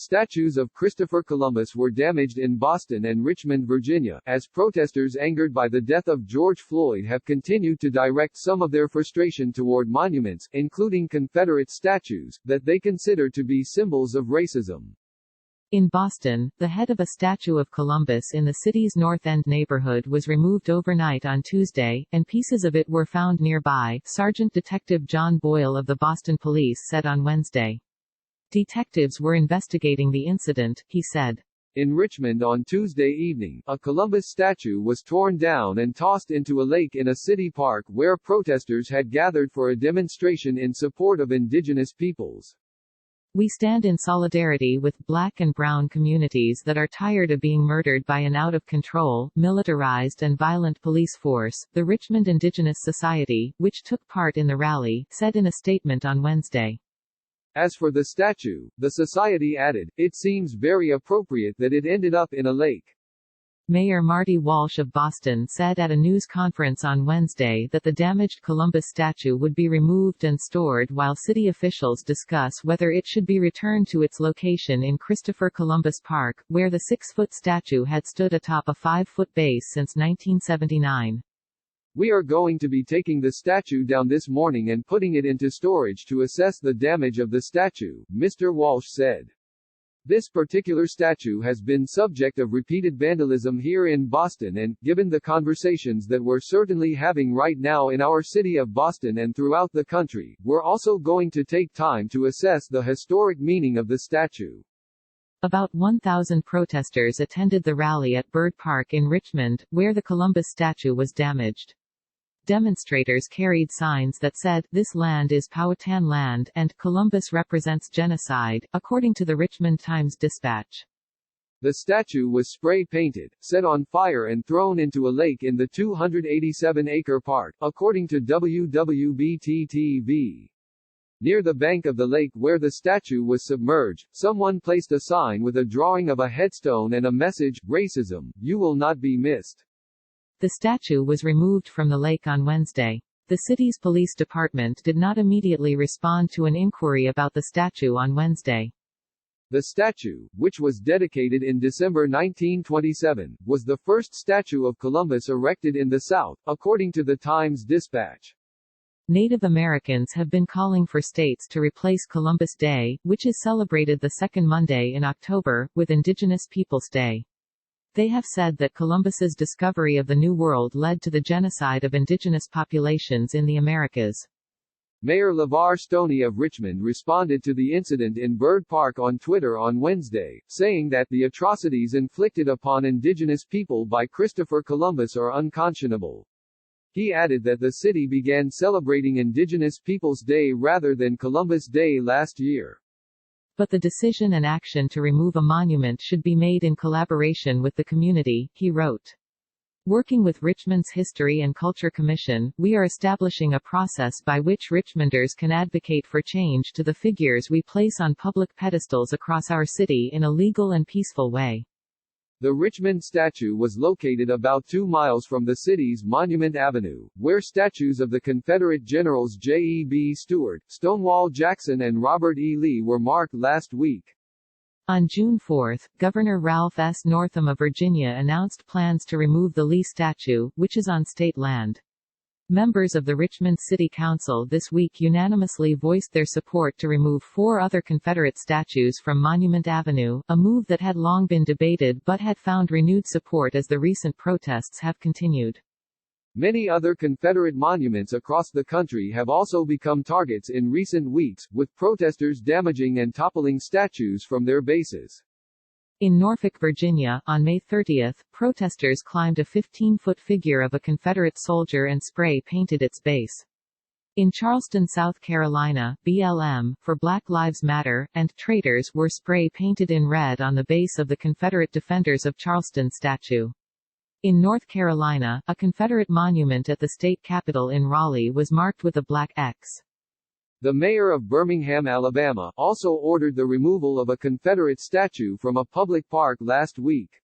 Statues of Christopher Columbus were damaged in Boston and Richmond, Virginia, as protesters angered by the death of George Floyd have continued to direct some of their frustration toward monuments, including Confederate statues, that they consider to be symbols of racism. In Boston, the head of a statue of Columbus in the city's North End neighborhood was removed overnight on Tuesday, and pieces of it were found nearby, Sergeant Detective John Boyle of the Boston Police said on Wednesday. Detectives were investigating the incident, he said. In Richmond on Tuesday evening, a Columbus statue was torn down and tossed into a lake in a city park where protesters had gathered for a demonstration in support of indigenous peoples. We stand in solidarity with Black and Brown communities that are tired of being murdered by an out-of-control, militarized and violent police force, the Richmond Indigenous Society, which took part in the rally, said in a statement on Wednesday. As for the statue, the society added, it seems very appropriate that it ended up in a lake. Mayor Marty Walsh of Boston said at a news conference on Wednesday that the damaged Columbus statue would be removed and stored while city officials discuss whether it should be returned to its location in Christopher Columbus Park, where the 6-foot statue had stood atop a 5-foot base since 1979. We are going to be taking the statue down this morning and putting it into storage to assess the damage of the statue, Mr. Walsh said. This particular statue has been subject of repeated vandalism here in Boston and, given the conversations that we're certainly having right now in our city of Boston and throughout the country, we're also going to take time to assess the historic meaning of the statue. About 1,000 protesters attended the rally at Byrd Park in Richmond, where the Columbus statue was damaged. Demonstrators carried signs that said, "This land is Powhatan land," and "Columbus represents genocide," according to the Richmond Times-Dispatch. The statue was spray-painted, set on fire and thrown into a lake in the 287-acre park, according to WWBT-TV. Near the bank of the lake where the statue was submerged, someone placed a sign with a drawing of a headstone and a message, "Racism, you will not be missed." The statue was removed from the lake on Wednesday. The city's police department did not immediately respond to an inquiry about the statue on Wednesday. The statue, which was dedicated in December 1927, was the first statue of Columbus erected in the South, according to the Times-Dispatch. Native Americans have been calling for states to replace Columbus Day, which is celebrated the second Monday in October, with Indigenous Peoples Day. They have said that Columbus's discovery of the New World led to the genocide of indigenous populations in the Americas. Mayor LeVar Stoney of Richmond responded to the incident in Byrd Park on Twitter on Wednesday, saying that the atrocities inflicted upon indigenous people by Christopher Columbus are unconscionable. He added that the city began celebrating Indigenous Peoples Day rather than Columbus Day last year. But the decision and action to remove a monument should be made in collaboration with the community, he wrote. Working with Richmond's History and Culture Commission, we are establishing a process by which Richmonders can advocate for change to the figures we place on public pedestals across our city in a legal and peaceful way. The Richmond statue was located about 2 miles from the city's Monument Avenue, where statues of the Confederate generals J.E.B. Stuart, Stonewall Jackson and Robert E. Lee were marked last week. On June 4, Governor Ralph S. Northam of Virginia announced plans to remove the Lee statue, which is on state land. Members of the Richmond City Council this week unanimously voiced their support to remove 4 other Confederate statues from Monument Avenue, a move that had long been debated but had found renewed support as the recent protests have continued. Many other Confederate monuments across the country have also become targets in recent weeks, with protesters damaging and toppling statues from their bases. In Norfolk, Virginia, on May 30, protesters climbed a 15-foot figure of a Confederate soldier and spray-painted its base. In Charleston, South Carolina, BLM, for Black Lives Matter, and Traitors were spray-painted in red on the base of the Confederate Defenders of Charleston statue. In North Carolina, a Confederate monument at the state capitol in Raleigh was marked with a black X. The mayor of Birmingham, Alabama, also ordered the removal of a Confederate statue from a public park last week.